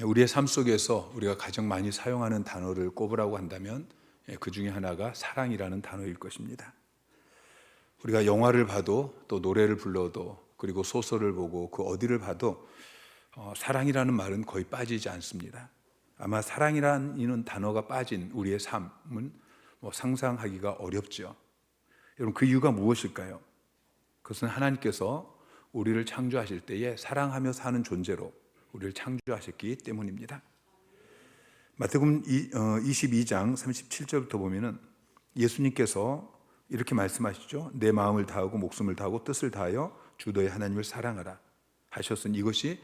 우리의 삶 속에서 우리가 가장 많이 사용하는 단어를 꼽으라고 한다면 그 중에 하나가 사랑이라는 단어일 것입니다. 우리가 영화를 봐도 또 노래를 불러도 그리고 소설을 보고 그 어디를 봐도 사랑이라는 말은 거의 빠지지 않습니다. 아마 사랑이라는 단어가 빠진 우리의 삶은 상상하기가 어렵죠. 여러분, 그 이유가 무엇일까요? 그것은 하나님께서 우리를 창조하실 때에 사랑하며 사는 존재로 우리를 창조하셨기 때문입니다. 마태복음 22장 37절부터 보면은 예수님께서 이렇게 말씀하시죠. 내 마음을 다하고 목숨을 다하고 뜻을 다하여 주 너의 하나님을 사랑하라 하셨으니 이것이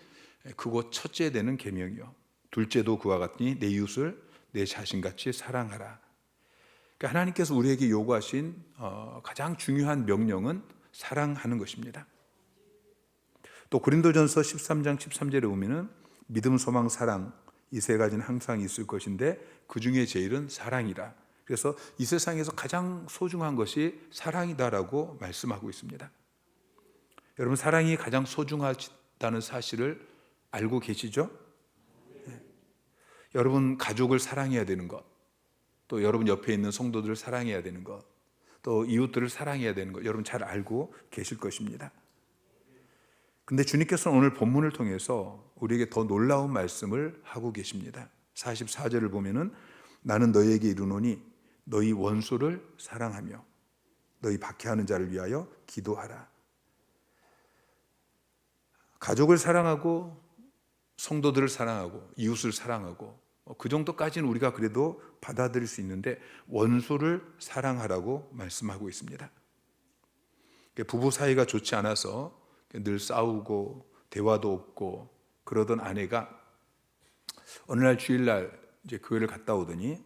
크고 첫째 되는 계명이요 둘째도 그와 같으니 내 이웃을 내 자신같이 사랑하라. 그러니까 하나님께서 우리에게 요구하신 가장 중요한 명령은 사랑하는 것입니다. 또 고린도전서 13장 13절에 보면은 믿음, 소망, 사랑 이 세 가지는 항상 있을 것인데 그 중에 제일은 사랑이라. 그래서 이 세상에서 가장 소중한 것이 사랑이다라고 말씀하고 있습니다. 여러분, 사랑이 가장 소중하다는 사실을 알고 계시죠? 네. 여러분 가족을 사랑해야 되는 것, 또 여러분 옆에 있는 성도들을 사랑해야 되는 것, 또 이웃들을 사랑해야 되는 것 여러분 잘 알고 계실 것입니다. 근데 주님께서는 오늘 본문을 통해서 우리에게 더 놀라운 말씀을 하고 계십니다. 44절을 보면은 나는 너희에게 이르노니 너희 원수를 사랑하며 너희 박해하는 자를 위하여 기도하라. 가족을 사랑하고 성도들을 사랑하고 이웃을 사랑하고 그 정도까지는 우리가 그래도 받아들일 수 있는데 원수를 사랑하라고 말씀하고 있습니다. 부부 사이가 좋지 않아서 늘 싸우고 대화도 없고 그러던 아내가 어느 날 주일날 이제 교회를 갔다 오더니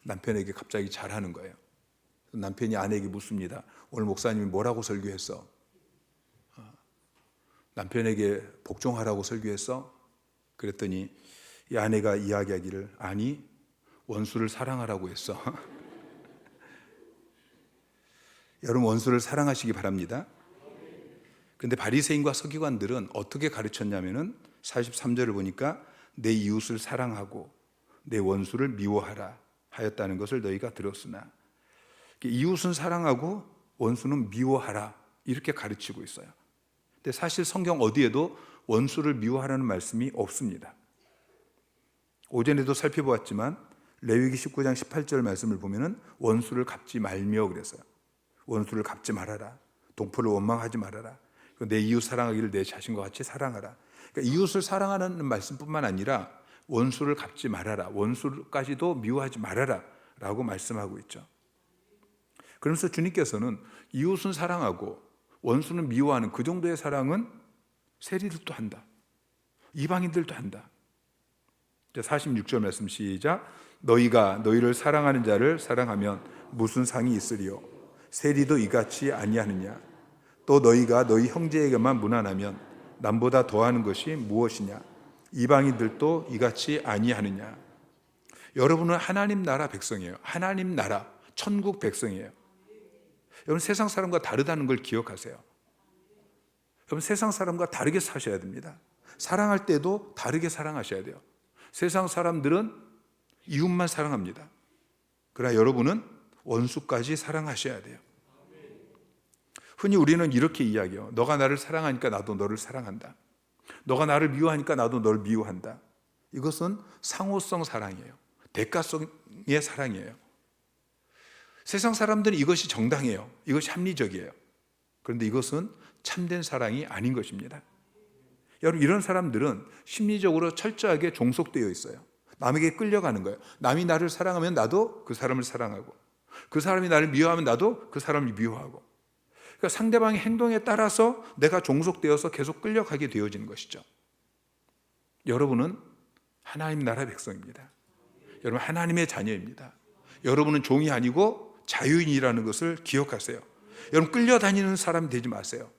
남편에게 갑자기 잘하는 거예요. 남편이 아내에게 묻습니다. 오늘 목사님이 뭐라고 설교했어? 남편에게 복종하라고 설교했어? 그랬더니 이 아내가 이야기하기를 아니 원수를 사랑하라고 했어. 여러분, 원수를 사랑하시기 바랍니다. 그런데 바리새인과 서기관들은 어떻게 가르쳤냐면은 43절을 보니까 내 이웃을 사랑하고 내 원수를 미워하라 하였다는 것을 너희가 들었으나, 이웃은 사랑하고 원수는 미워하라 이렇게 가르치고 있어요. 근데 사실 성경 어디에도 원수를 미워하라는 말씀이 없습니다. 오전에도 살펴보았지만 레위기 19장 18절 말씀을 보면은 원수를 갚지 말며 그랬어요. 원수를 갚지 말아라. 동포를 원망하지 말아라. 내 이웃 사랑하기를 내 자신과 같이 사랑하라. 그러니까 이웃을 사랑하는 말씀뿐만 아니라 원수를 갚지 말아라. 원수까지도 미워하지 말아라 라고 말씀하고 있죠. 그러면서 주님께서는 이웃은 사랑하고 원수는 미워하는 그 정도의 사랑은 세리들도 한다. 이방인들도 한다. 46절 말씀 시작. 너희가 너희를 사랑하는 자를 사랑하면 무슨 상이 있으리요? 세리도 이같이 아니하느냐? 또 너희가 너희 형제에게만 무난하면 남보다 더하는 것이 무엇이냐? 이방인들도 이같이 아니하느냐? 여러분은 하나님 나라 백성이에요. 하나님 나라, 천국 백성이에요. 여러분, 세상 사람과 다르다는 걸 기억하세요. 여러분, 세상 사람과 다르게 사셔야 됩니다. 사랑할 때도 다르게 사랑하셔야 돼요. 세상 사람들은 이웃만 사랑합니다. 그러나 여러분은 원수까지 사랑하셔야 돼요. 흔히 우리는 이렇게 이야기해요. 너가 나를 사랑하니까 나도 너를 사랑한다. 너가 나를 미워하니까 나도 너를 미워한다. 이것은 상호성 사랑이에요. 대가성의 사랑이에요. 세상 사람들은 이것이 정당해요. 이것이 합리적이에요. 그런데 이것은 참된 사랑이 아닌 것입니다. 여러분, 이런 사람들은 심리적으로 철저하게 종속되어 있어요. 남에게 끌려가는 거예요. 남이 나를 사랑하면 나도 그 사람을 사랑하고, 그 사람이 나를 미워하면 나도 그 사람을 미워하고, 그러니까 상대방의 행동에 따라서 내가 종속되어서 계속 끌려가게 되어지는 것이죠. 여러분은 하나님 나라 백성입니다. 여러분, 하나님의 자녀입니다. 여러분은 종이 아니고 자유인이라는 것을 기억하세요. 여러분, 끌려다니는 사람 되지 마세요.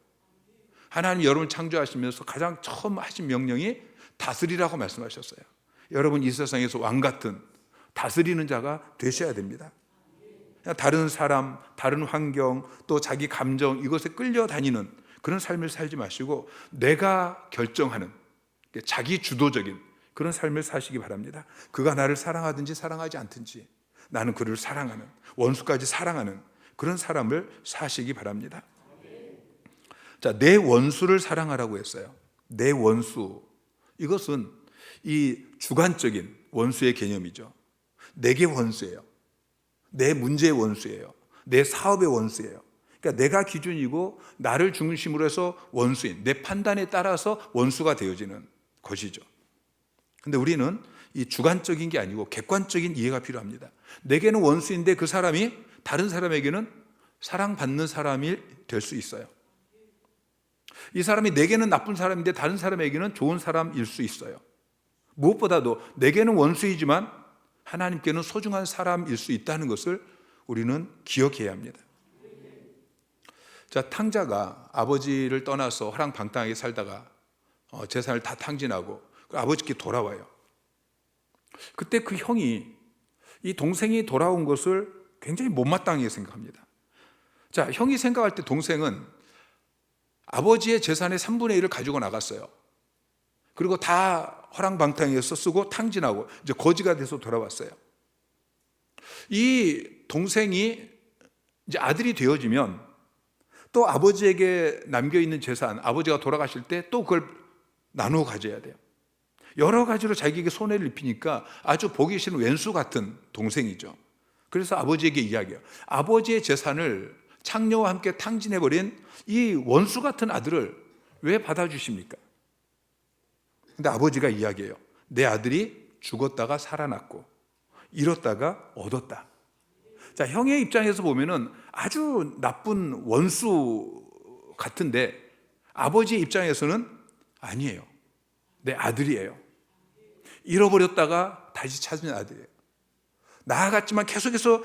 하나님 여러분 창조하시면서 가장 처음 하신 명령이 다스리라고 말씀하셨어요. 여러분, 이 세상에서 왕 같은 다스리는 자가 되셔야 됩니다. 다른 사람, 다른 환경, 또 자기 감정 이것에 끌려다니는 그런 삶을 살지 마시고 내가 결정하는 자기 주도적인 그런 삶을 사시기 바랍니다. 그가 나를 사랑하든지 사랑하지 않든지 나는 그를 사랑하는, 원수까지 사랑하는 그런 사람을 사시기 바랍니다. 자, 내 원수를 사랑하라고 했어요. 내 원수, 이것은 이 주관적인 원수의 개념이죠. 내게 원수예요. 내 문제의 원수예요. 내 사업의 원수예요. 그러니까 내가 기준이고 나를 중심으로 해서 원수인, 내 판단에 따라서 원수가 되어지는 것이죠. 근데 우리는 이 주관적인 게 아니고 객관적인 이해가 필요합니다. 내게는 원수인데 그 사람이 다른 사람에게는 사랑받는 사람이 될 수 있어요. 이 사람이 내게는 나쁜 사람인데 다른 사람에게는 좋은 사람일 수 있어요. 무엇보다도 내게는 원수이지만 하나님께는 소중한 사람일 수 있다는 것을 우리는 기억해야 합니다. 자, 탕자가 아버지를 떠나서 화랑방탕하게 살다가 재산을 다 탕진하고 아버지께 돌아와요. 그때 그 형이 이 동생이 돌아온 것을 굉장히 못마땅하게 생각합니다. 자, 형이 생각할 때 동생은 아버지의 재산의 3분의 1을 가지고 나갔어요. 그리고 다 화랑방탕해서 쓰고 탕진하고 이제 거지가 돼서 돌아왔어요. 이 동생이 이제 아들이 되어지면 또 아버지에게 남겨있는 재산, 아버지가 돌아가실 때 또 그걸 나누어 가져야 돼요. 여러 가지로 자기에게 손해를 입히니까 아주 보기 싫은 왼수 같은 동생이죠. 그래서 아버지에게 이야기해요. 아버지의 재산을 창녀와 함께 탕진해버린 이 원수 같은 아들을 왜 받아주십니까? 근데 아버지가 이야기해요. 내 아들이 죽었다가 살아났고 잃었다가 얻었다. 자, 형의 입장에서 보면은 아주 나쁜 원수 같은데 아버지의 입장에서는 아니에요. 내 아들이에요. 잃어버렸다가 다시 찾은 아들이에요. 나아갔지만 계속해서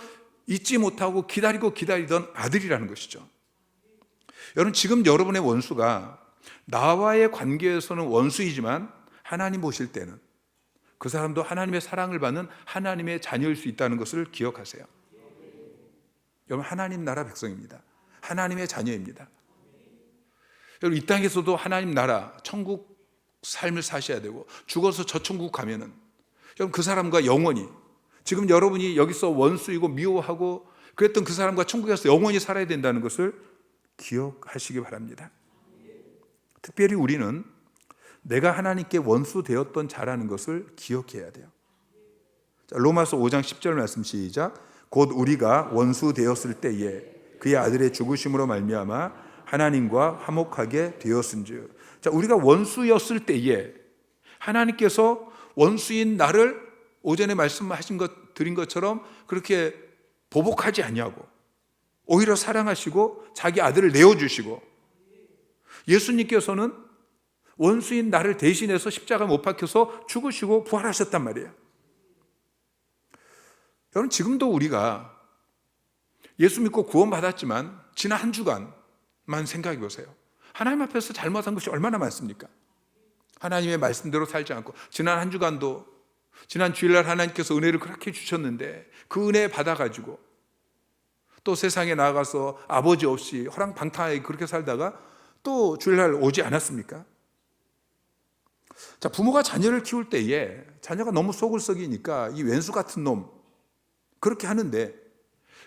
잊지 못하고 기다리던 아들이라는 것이죠. 여러분, 지금 여러분의 원수가 나와의 관계에서는 원수이지만 하나님 보실 때는 그 사람도 하나님의 사랑을 받는 하나님의 자녀일 수 있다는 것을 기억하세요. 여러분, 하나님 나라 백성입니다. 하나님의 자녀입니다. 여러분, 이 땅에서도 하나님 나라, 천국 삶을 사셔야 되고 죽어서 저 천국 가면은 여러분 그 사람과 영원히, 지금 여러분이 여기서 원수이고 미워하고 그랬던 그 사람과 천국에서 영원히 살아야 된다는 것을 기억하시기 바랍니다. 특별히 우리는 내가 하나님께 원수 되었던 자라는 것을 기억해야 돼요. 자, 로마서 5장 10절 말씀 시작. 곧 우리가 원수 되었을 때에 그의 아들의 죽으심으로 말미암아 하나님과 화목하게 되었은즉. 자, 우리가 원수였을 때에 하나님께서 원수인 나를 오전에 말씀하신 것 드린 것처럼 그렇게 보복하지 아니하고 오히려 사랑하시고 자기 아들을 내어주시고, 예수님께서는 원수인 나를 대신해서 십자가 못 박혀서 죽으시고 부활하셨단 말이에요. 여러분, 지금도 우리가 예수 믿고 구원받았지만 지난 한 주간만 생각해 보세요. 하나님 앞에서 잘못한 것이 얼마나 많습니까? 하나님의 말씀대로 살지 않고 지난 한 주간도, 지난 주일날 하나님께서 은혜를 그렇게 주셨는데 그 은혜 받아가지고 또 세상에 나가서 아버지 없이 허랑방탕하게 그렇게 살다가 또 주일날 오지 않았습니까? 자, 부모가 자녀를 키울 때에 자녀가 너무 속을 썩이니까 이 왼수 같은 놈 그렇게 하는데,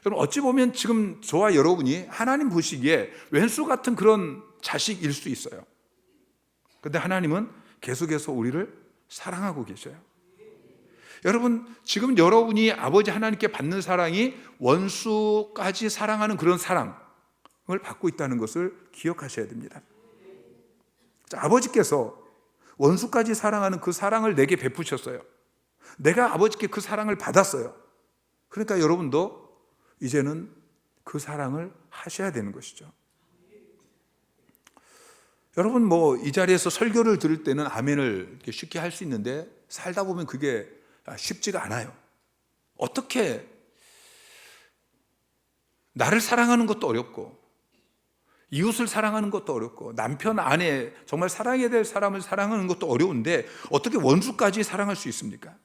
여러분 어찌 보면 지금 저와 여러분이 하나님 보시기에 왼수 같은 그런 자식일 수 있어요. 그런데 하나님은 계속해서 우리를 사랑하고 계셔요. 여러분, 지금 여러분이 아버지 하나님께 받는 사랑이 원수까지 사랑하는 그런 사랑을 받고 있다는 것을 기억하셔야 됩니다. 자, 아버지께서 원수까지 사랑하는 그 사랑을 내게 베푸셨어요. 내가 아버지께 그 사랑을 받았어요. 그러니까 여러분도 이제는 그 사랑을 하셔야 되는 것이죠. 여러분, 이 자리에서 설교를 들을 때는 아멘을 쉽게 할 수 있는데 살다 보면 그게 쉽지가 않아요. 어떻게 나를 사랑하는 것도 어렵고 이웃을 사랑하는 것도 어렵고 남편, 아내, 정말 사랑해야 될 사람을 사랑하는 것도 어려운데 어떻게 원수까지 사랑할 수 있습니까?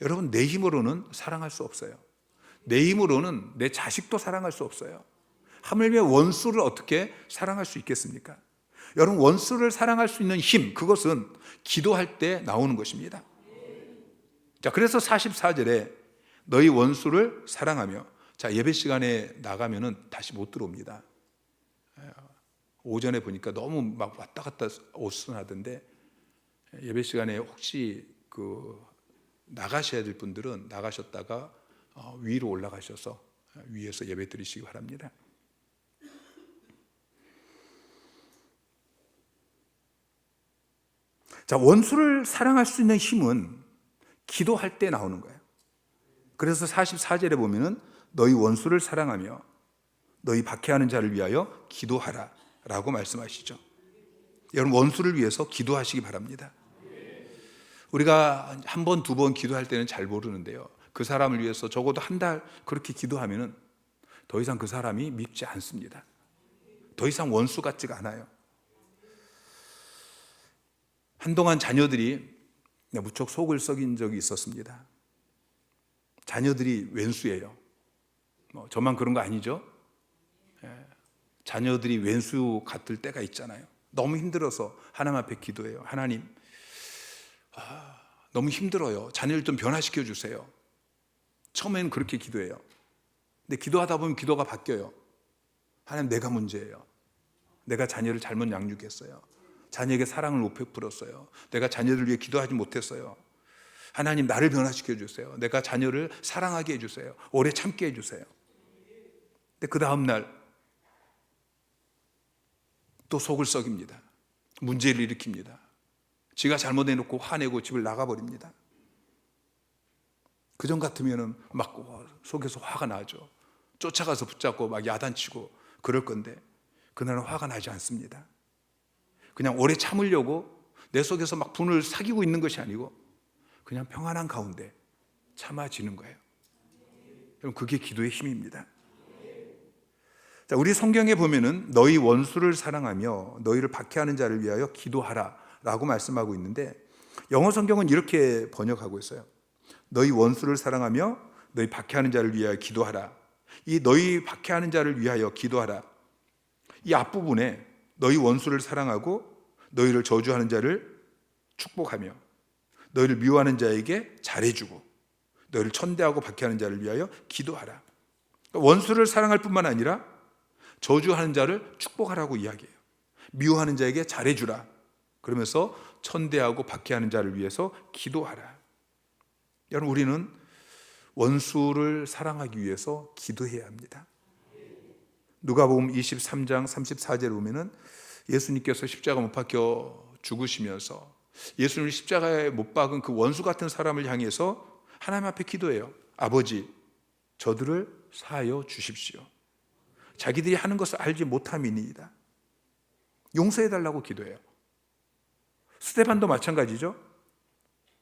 여러분, 내 힘으로는 사랑할 수 없어요. 내 힘으로는 내 자식도 사랑할 수 없어요. 하물며 원수를 어떻게 사랑할 수 있겠습니까? 여러분, 원수를 사랑할 수 있는 힘, 그것은 기도할 때 나오는 것입니다. 자, 그래서 44절에 너희 원수를 사랑하며, 자, 예배 시간에 나가면은 다시 못 들어옵니다. 오전에 보니까 너무 막 왔다 갔다 오순하던데, 예배 시간에 혹시 나가셔야 될 분들은 나가셨다가 위로 올라가셔서 위에서 예배 드리시기 바랍니다. 자, 원수를 사랑할 수 있는 힘은 기도할 때 나오는 거예요. 그래서 44절에 보면은 너희 원수를 사랑하며 너희 박해하는 자를 위하여 기도하라 라고 말씀하시죠. 여러분, 원수를 위해서 기도하시기 바랍니다. 우리가 한 번, 두 번 기도할 때는 잘 모르는데요, 그 사람을 위해서 적어도 한 달 그렇게 기도하면은 더 이상 그 사람이 밉지 않습니다. 더 이상 원수 같지가 않아요. 한동안 자녀들이 무척 속을 썩인 적이 있었습니다. 자녀들이 왼수예요. 저만 그런 거 아니죠? 자녀들이 왼수 같을 때가 있잖아요. 너무 힘들어서 하나님 앞에 기도해요. 하나님, 너무 힘들어요. 자녀를 좀 변화시켜 주세요. 처음에는 그렇게 기도해요. 근데 기도하다 보면 기도가 바뀌어요. 하나님, 내가 문제예요. 내가 자녀를 잘못 양육했어요. 자녀에게 사랑을 못 베풀었어요. 내가 자녀를 위해 기도하지 못했어요. 하나님, 나를 변화시켜 주세요. 내가 자녀를 사랑하게 해주세요. 오래 참게 해주세요. 근데 그 다음 날 또 속을 썩입니다. 문제를 일으킵니다. 지가 잘못해놓고 화내고 집을 나가버립니다. 그전 같으면 막 속에서 화가 나죠. 쫓아가서 붙잡고 막 야단치고 그럴 건데, 그날은 화가 나지 않습니다. 그냥 오래 참으려고 내 속에서 막 분을 사귀고 있는 것이 아니고 그냥 평안한 가운데 참아지는 거예요. 여러분, 그게 기도의 힘입니다. 자, 우리 성경에 보면은 너희 원수를 사랑하며 너희를 박해하는 자를 위하여 기도하라 라고 말씀하고 있는데, 영어 성경은 이렇게 번역하고 있어요. 너희 원수를 사랑하며 너희 박해하는 자를 위하여 기도하라. 이 너희 박해하는 자를 위하여 기도하라, 이 앞부분에 너희 원수를 사랑하고 너희를 저주하는 자를 축복하며 너희를 미워하는 자에게 잘해주고 너희를 천대하고 박해하는 자를 위하여 기도하라. 원수를 사랑할 뿐만 아니라 저주하는 자를 축복하라고 이야기해요. 미워하는 자에게 잘해주라, 그러면서 천대하고 박해하는 자를 위해서 기도하라. 여러분, 우리는 원수를 사랑하기 위해서 기도해야 합니다. 누가복음 23장 34절에 보면은 예수님께서 십자가 못 박혀 죽으시면서 예수님을 십자가에 못 박은 그 원수 같은 사람을 향해서 하나님 앞에 기도해요. 아버지, 저들을 사하여 주십시오. 자기들이 하는 것을 알지 못함이니이다. 용서해달라고 기도해요. 스데반도 마찬가지죠.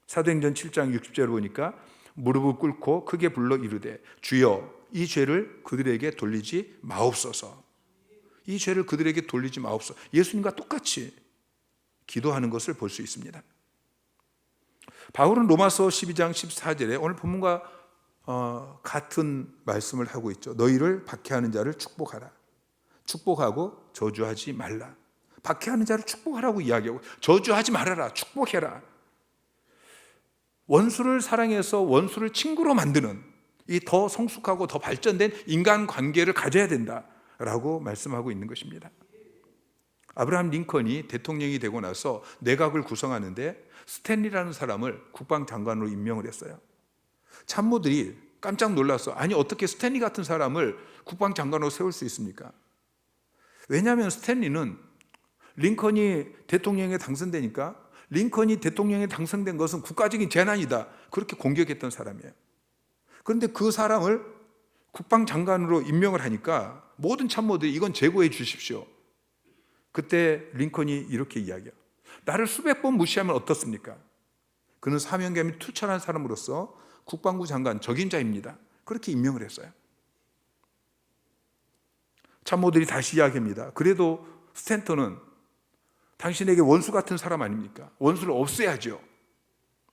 사도행전 7장 60절을 보니까 무릎을 꿇고 크게 불러 이르되 주여, 이 죄를 그들에게 돌리지 마옵소서. 이 죄를 그들에게 돌리지 마옵소서. 예수님과 똑같이 기도하는 것을 볼 수 있습니다. 바울은 로마서 12장 14절에 오늘 본문과 같은 말씀을 하고 있죠. 너희를 박해하는 자를 축복하라. 축복하고 저주하지 말라. 박해하는 자를 축복하라고 이야기하고, 저주하지 말아라, 축복해라. 원수를 사랑해서 원수를 친구로 만드는 이 더 성숙하고 더 발전된 인간관계를 가져야 된다라고 말씀하고 있는 것입니다. 아브라함 링컨이 대통령이 되고 나서 내각을 구성하는데 스탠리라는 사람을 국방장관으로 임명을 했어요. 참모들이 깜짝 놀라서, 아니 어떻게 스탠리 같은 사람을 국방장관으로 세울 수 있습니까? 왜냐하면 스탠리는 링컨이 대통령에 당선되니까 링컨이 대통령에 당선된 것은 국가적인 재난이다, 그렇게 공격했던 사람이에요. 그런데 그 사람을 국방장관으로 임명을 하니까 모든 참모들이 이건 제거해 주십시오. 그때 링컨이 이렇게 이야기해요. 나를 수백 번 무시하면 어떻습니까? 그는 사명감이 투철한 사람으로서 국방부 장관 적임자입니다. 그렇게 임명을 했어요. 참모들이 다시 이야기합니다. 그래도 스탠턴은 당신에게 원수 같은 사람 아닙니까? 원수를 없애야죠.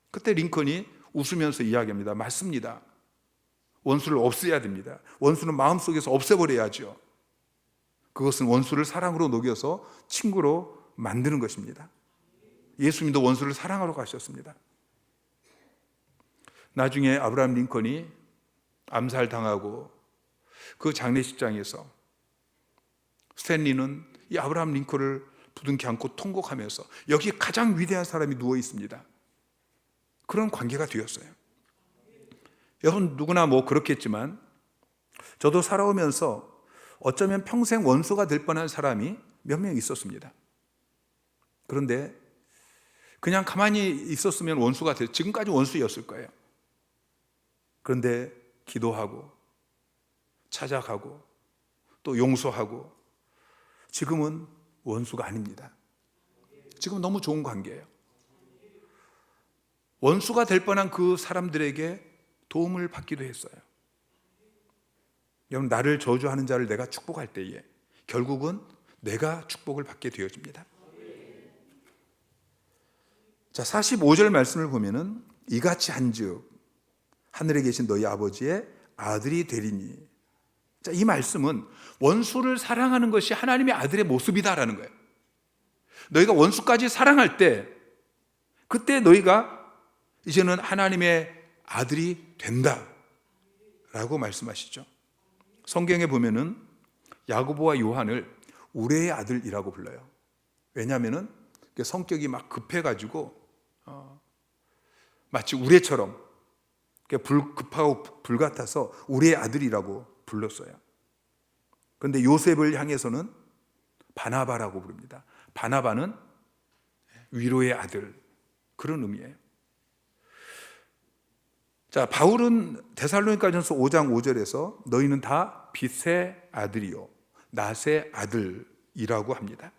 그때 링컨이 웃으면서 이야기합니다. 맞습니다. 원수를 없애야 됩니다. 원수는 마음속에서 없애버려야죠. 그것은 원수를 사랑으로 녹여서 친구로 만드는 것입니다. 예수님도 원수를 사랑하러 가셨습니다. 나중에 아브라함 링컨이 암살당하고 그 장례식장에서 스탠리는 이 아브라함 링컨을 부둥켜 안고 통곡하면서 여기 가장 위대한 사람이 누워 있습니다. 그런 관계가 되었어요. 여러분 누구나 뭐 그렇겠지만 저도 살아오면서 어쩌면 평생 원수가 될 뻔한 사람이 몇 명 있었습니다. 그런데 그냥 가만히 있었으면 원수가 지금까지 원수였을 거예요. 그런데 기도하고 찾아가고 또 용서하고 지금은 원수가 아닙니다. 지금 너무 좋은 관계예요. 원수가 될 뻔한 그 사람들에게 도움을 받기도 했어요. 여러분, 나를 저주하는 자를 내가 축복할 때에 결국은 내가 축복을 받게 되어집니다. 자, 45절 말씀을 보면은 이같이 한즉 하늘에 계신 너희 아버지의 아들이 되리니. 자, 이 말씀은 원수를 사랑하는 것이 하나님의 아들의 모습이다라는 거예요. 너희가 원수까지 사랑할 때 그때 너희가 이제는 하나님의 아들이 된다라고 말씀하시죠. 성경에 보면은 야고보와 요한을 우레의 아들이라고 불러요. 왜냐하면은 성격이 막 급해가지고 마치 우레처럼 급하고 불같아서 우레의 아들이라고 불렀어요. 그런데 요셉을 향해서는 바나바라고 부릅니다. 바나바는 위로의 아들, 그런 의미예요. 자, 바울은 데살로니가전서 5장 5절에서 너희는 다 빛의 아들이요 낫의 아들이라고 합니다.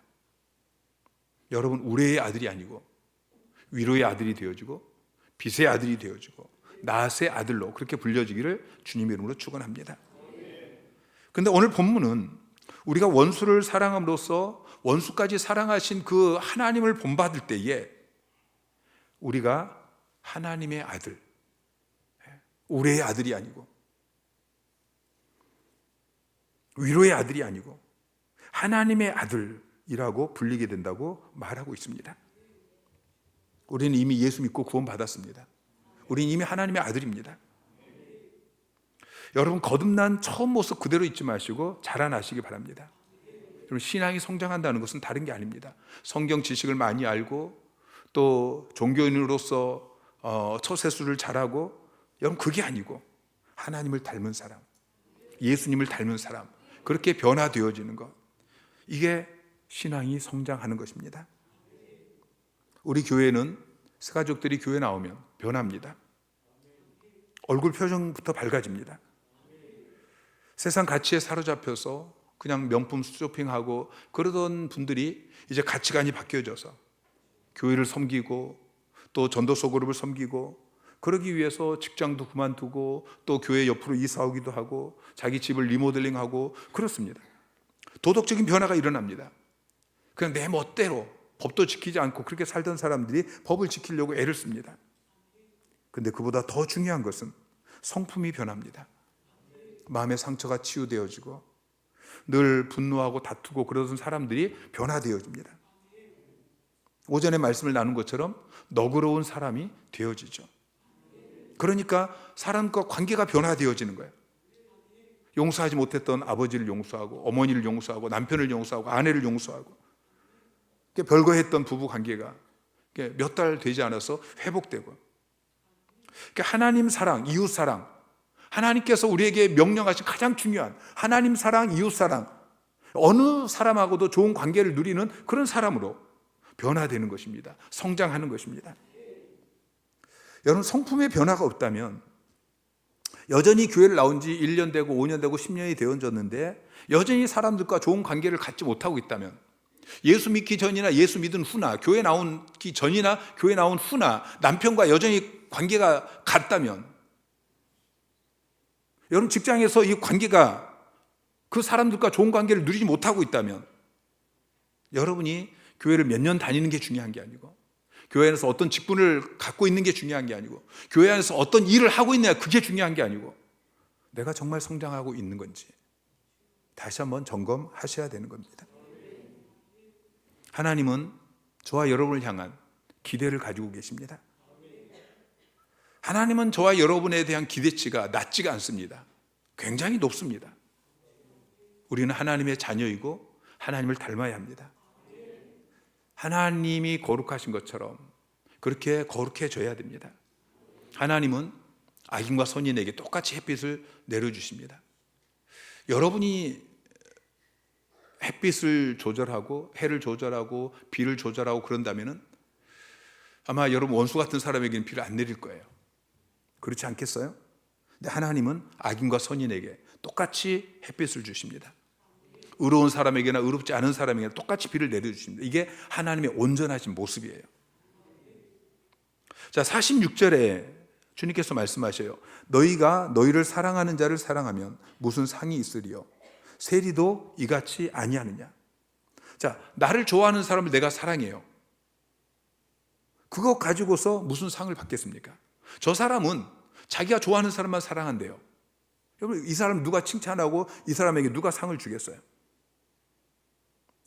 여러분, 우레의 아들이 아니고 위로의 아들이 되어지고 빛의 아들이 되어지고 낫의 아들로 그렇게 불려지기를 주님의 이름으로 축원합니다. 그런데 오늘 본문은 우리가 원수를 사랑함으로써 원수까지 사랑하신 그 하나님을 본받을 때에 우리가 하나님의 아들, 우레의 아들이 아니고 위로의 아들이 아니고 하나님의 아들이라고 불리게 된다고 말하고 있습니다. 우리는 이미 예수 믿고 구원받았습니다. 우리는 이미 하나님의 아들입니다. 여러분, 거듭난 처음 모습 그대로 잊지 마시고 자라나시기 바랍니다. 여러분, 신앙이 성장한다는 것은 다른 게 아닙니다. 성경 지식을 많이 알고 또 종교인으로서 처세술을 잘하고, 여러분, 그게 아니고 하나님을 닮은 사람, 예수님을 닮은 사람, 그렇게 변화되어지는 것, 이게 신앙이 성장하는 것입니다. 우리 교회는 새가족들이 교회 나오면 변합니다. 얼굴 표정부터 밝아집니다. 세상 가치에 사로잡혀서 그냥 명품 쇼핑하고 그러던 분들이 이제 가치관이 바뀌어져서 교회를 섬기고 또 전도서 그룹을 섬기고 그러기 위해서 직장도 그만두고 또 교회 옆으로 이사 오기도 하고 자기 집을 리모델링하고 그렇습니다. 도덕적인 변화가 일어납니다. 그냥 내 멋대로 법도 지키지 않고 그렇게 살던 사람들이 법을 지키려고 애를 씁니다. 그런데 그보다 더 중요한 것은 성품이 변합니다. 마음의 상처가 치유되어지고 늘 분노하고 다투고 그러던 사람들이 변화되어집니다. 오전에 말씀을 나눈 것처럼 너그러운 사람이 되어지죠. 그러니까 사람과 관계가 변화되어지는 거예요. 용서하지 못했던 아버지를 용서하고 어머니를 용서하고 남편을 용서하고 아내를 용서하고 별거 했던 부부 관계가 몇 달 되지 않아서 회복되고, 하나님 사랑, 이웃 사랑, 하나님께서 우리에게 명령하신 가장 중요한 하나님 사랑, 이웃 사랑, 어느 사람하고도 좋은 관계를 누리는 그런 사람으로 변화되는 것입니다. 성장하는 것입니다. 여러분, 성품의 변화가 없다면 여전히 교회를 나온 지 1년 되고 5년 되고 10년이 되어졌는데 여전히 사람들과 좋은 관계를 갖지 못하고 있다면, 예수 믿기 전이나 예수 믿은 후나 교회 나오기 전이나 교회 나온 후나 남편과 여전히 관계가 같다면, 여러분 직장에서 이 관계가 그 사람들과 좋은 관계를 누리지 못하고 있다면, 여러분이 교회를 몇 년 다니는 게 중요한 게 아니고 교회 안에서 어떤 직분을 갖고 있는 게 중요한 게 아니고 교회 안에서 어떤 일을 하고 있느냐, 그게 중요한 게 아니고 내가 정말 성장하고 있는 건지 다시 한번 점검하셔야 되는 겁니다. 하나님은 저와 여러분을 향한 기대를 가지고 계십니다. 하나님은 저와 여러분에 대한 기대치가 낮지가 않습니다. 굉장히 높습니다. 우리는 하나님의 자녀이고 하나님을 닮아야 합니다. 하나님이 거룩하신 것처럼 그렇게 거룩해져야 됩니다. 하나님은 악인과 선인에게 똑같이 햇빛을 내려주십니다. 여러분이 햇빛을 조절하고 해를 조절하고 비를 조절하고 그런다면 아마 여러분 원수 같은 사람에게는 비를 안 내릴 거예요. 그렇지 않겠어요? 근데 하나님은 악인과 선인에게 똑같이 햇빛을 주십니다. 의로운 사람에게나 의롭지 않은 사람에게나 똑같이 비를 내려주십니다. 이게 하나님의 온전하신 모습이에요. 자, 46절에 주님께서 말씀하셔요. 너희가 너희를 사랑하는 자를 사랑하면 무슨 상이 있으리요? 세리도 이같이 아니하느냐? 자, 나를 좋아하는 사람을 내가 사랑해요. 그거 가지고서 무슨 상을 받겠습니까? 저 사람은 자기가 좋아하는 사람만 사랑한대요. 여러분, 이 사람 누가 칭찬하고 이 사람에게 누가 상을 주겠어요?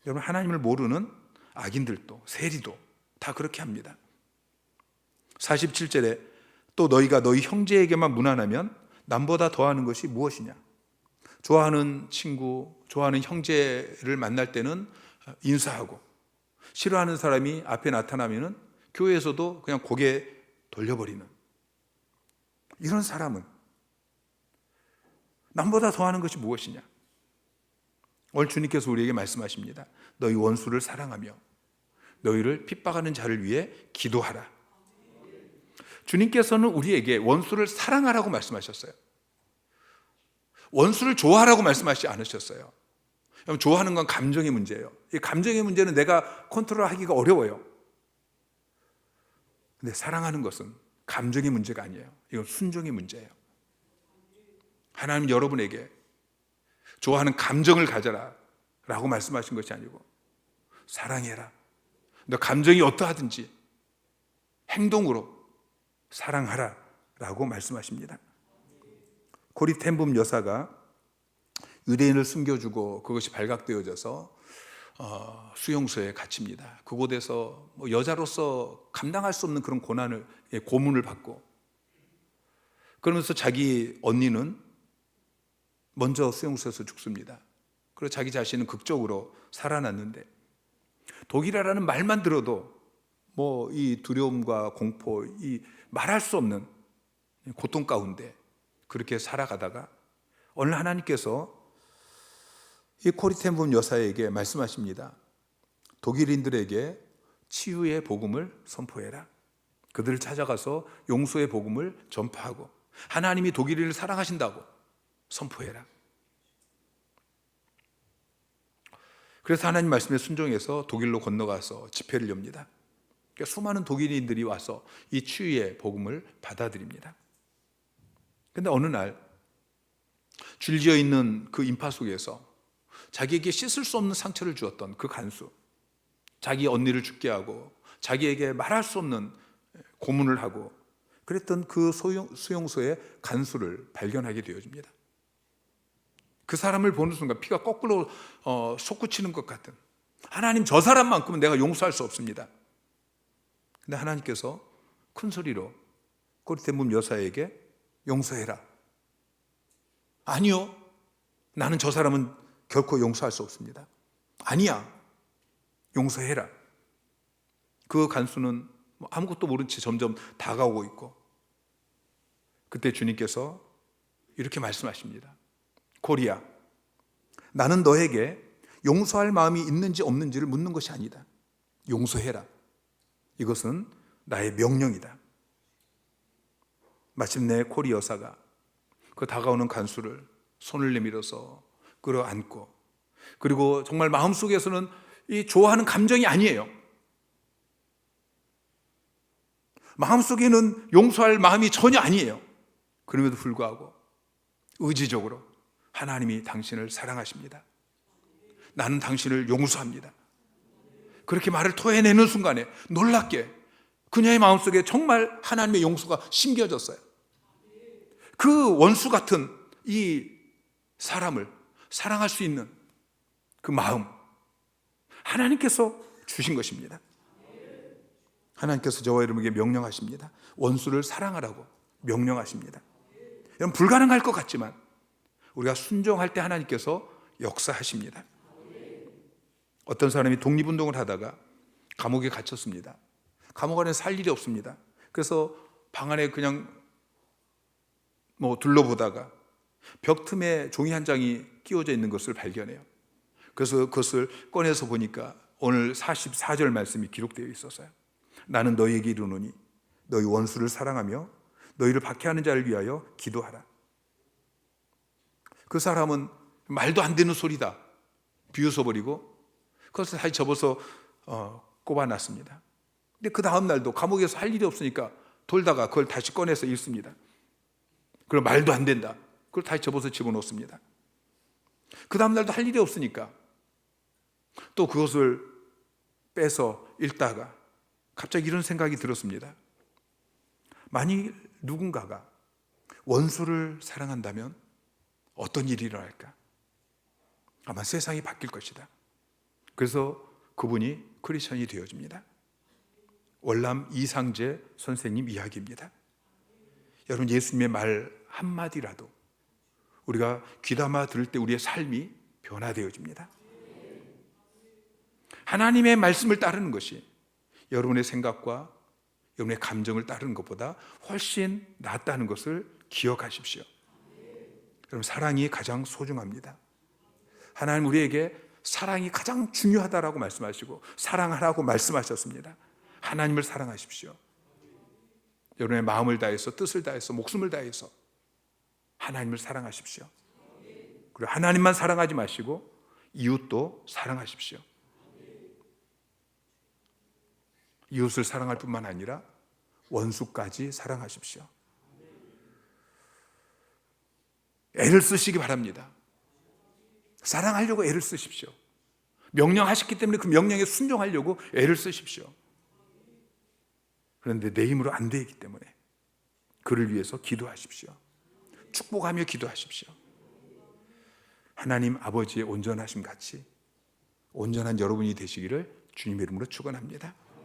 여러분, 하나님을 모르는 악인들도 세리도 다 그렇게 합니다. 47절에 또 너희가 너희 형제에게만 무난하면 남보다 더하는 것이 무엇이냐? 좋아하는 친구, 좋아하는 형제를 만날 때는 인사하고 싫어하는 사람이 앞에 나타나면 교회에서도 그냥 고개 돌려버리는 이런 사람은 남보다 더하는 것이 무엇이냐? 오늘 주님께서 우리에게 말씀하십니다. 너희 원수를 사랑하며 너희를 핍박하는 자를 위해 기도하라. 주님께서는 우리에게 원수를 사랑하라고 말씀하셨어요. 원수를 좋아하라고 말씀하시지 않으셨어요. 좋아하는 건 감정의 문제예요. 이 감정의 문제는 내가 컨트롤하기가 어려워요. 근데 사랑하는 것은 감정의 문제가 아니에요. 이건 순종의 문제예요. 하나님 여러분에게 좋아하는 감정을 가져라 라고 말씀하신 것이 아니고 사랑해라. 너 감정이 어떠하든지 행동으로 사랑하라 라고 말씀하십니다. 고리템붐 여사가 유대인을 숨겨주고 그것이 발각되어져서 수용소에 갇힙니다. 그곳에서 여자로서 감당할 수 없는 그런 고문을 받고 그러면서 자기 언니는 먼저 수용소에서 죽습니다. 그리고 자기 자신은 극적으로 살아났는데 독일어라는 말만 들어도 이 두려움과 공포, 이 말할 수 없는 고통 가운데 그렇게 살아가다가 오늘 하나님께서 이 코리텐붐 여사에게 말씀하십니다. 독일인들에게 치유의 복음을 선포해라. 그들을 찾아가서 용서의 복음을 전파하고 하나님이 독일인을 사랑하신다고 선포해라. 그래서 하나님 말씀에 순종해서 독일로 건너가서 집회를 엽니다. 그러니까 수많은 독일인들이 와서 이 치유의 복음을 받아들입니다. 그런데 어느 날 줄지어 있는 그 인파 속에서 자기에게 씻을 수 없는 상처를 주었던 그 간수, 자기 언니를 죽게 하고 자기에게 말할 수 없는 고문을 하고 그랬던 그 수용소의 간수를 발견하게 되어집니다. 그 사람을 보는 순간 피가 거꾸로 솟구치는 것 같은, 하나님 저 사람만큼은 내가 용서할 수 없습니다. 근데 하나님께서 큰 소리로 고리템붐 여사에게 용서해라. 아니요, 나는 저 사람은 결코 용서할 수 없습니다. 아니야, 용서해라. 그 간수는 아무것도 모른 채 점점 다가오고 있고, 그때 주님께서 이렇게 말씀하십니다. 코리야, 나는 너에게 용서할 마음이 있는지 없는지를 묻는 것이 아니다. 용서해라. 이것은 나의 명령이다. 마침내 코리 여사가 그 다가오는 간수를 손을 내밀어서 끌어안고, 그리고 정말 마음속에서는 이 좋아하는 감정이 아니에요. 마음속에는 용서할 마음이 전혀 아니에요. 그럼에도 불구하고 의지적으로 하나님이 당신을 사랑하십니다. 나는 당신을 용서합니다. 그렇게 말을 토해내는 순간에 놀랍게 그녀의 마음속에 정말 하나님의 용서가 심겨졌어요. 그 원수 같은 이 사람을 사랑할 수 있는 그 마음, 하나님께서 주신 것입니다. 하나님께서 저와 여러분에게 명령하십니다. 원수를 사랑하라고 명령하십니다. 여러분, 불가능할 것 같지만 우리가 순종할 때 하나님께서 역사하십니다. 어떤 사람이 독립운동을 하다가 감옥에 갇혔습니다. 감옥 안에 살 일이 없습니다. 그래서 방 안에 그냥 둘러보다가 벽 틈에 종이 한 장이 끼워져 있는 것을 발견해요. 그래서 그것을 꺼내서 보니까 오늘 44절 말씀이 기록되어 있었어요. 나는 너희에게 이르노니 너희 원수를 사랑하며 너희를 박해하는 자를 위하여 기도하라. 그 사람은 말도 안 되는 소리다 비웃어버리고 그것을 다시 접어서 꼽아놨습니다. 근데 그 다음 날도 감옥에서 할 일이 없으니까 돌다가 그걸 다시 꺼내서 읽습니다. 그럼 말도 안 된다. 그걸 다시 접어서 집어넣습니다. 그 다음 날도 할 일이 없으니까 또 그것을 빼서 읽다가 갑자기 이런 생각이 들었습니다. 만일 누군가가 원수를 사랑한다면 어떤 일이 일어날까? 아마 세상이 바뀔 것이다. 그래서 그분이 크리스천이 되어집니다. 월남 이상재 선생님 이야기입니다. 여러분, 예수님의 말 한마디라도 우리가 귀담아 들을 때 우리의 삶이 변화되어집니다. 하나님의 말씀을 따르는 것이 여러분의 생각과 여러분의 감정을 따르는 것보다 훨씬 낫다는 것을 기억하십시오. 여러분, 사랑이 가장 소중합니다. 하나님 우리에게 사랑이 가장 중요하다라고 말씀하시고 사랑하라고 말씀하셨습니다. 하나님을 사랑하십시오. 여러분의 마음을 다해서, 뜻을 다해서, 목숨을 다해서 하나님을 사랑하십시오. 그리고 하나님만 사랑하지 마시고 이웃도 사랑하십시오. 이웃을 사랑할 뿐만 아니라 원수까지 사랑하십시오. 애를 쓰시기 바랍니다. 사랑하려고 애를 쓰십시오. 명령하셨기 때문에 그 명령에 순종하려고 애를 쓰십시오. 그런데 내 힘으로 안 되기 때문에 그를 위해서 기도하십시오. 축복하며 기도하십시오. 하나님 아버지의 온전하심 같이 온전한 여러분이 되시기를 주님의 이름으로 축원합니다.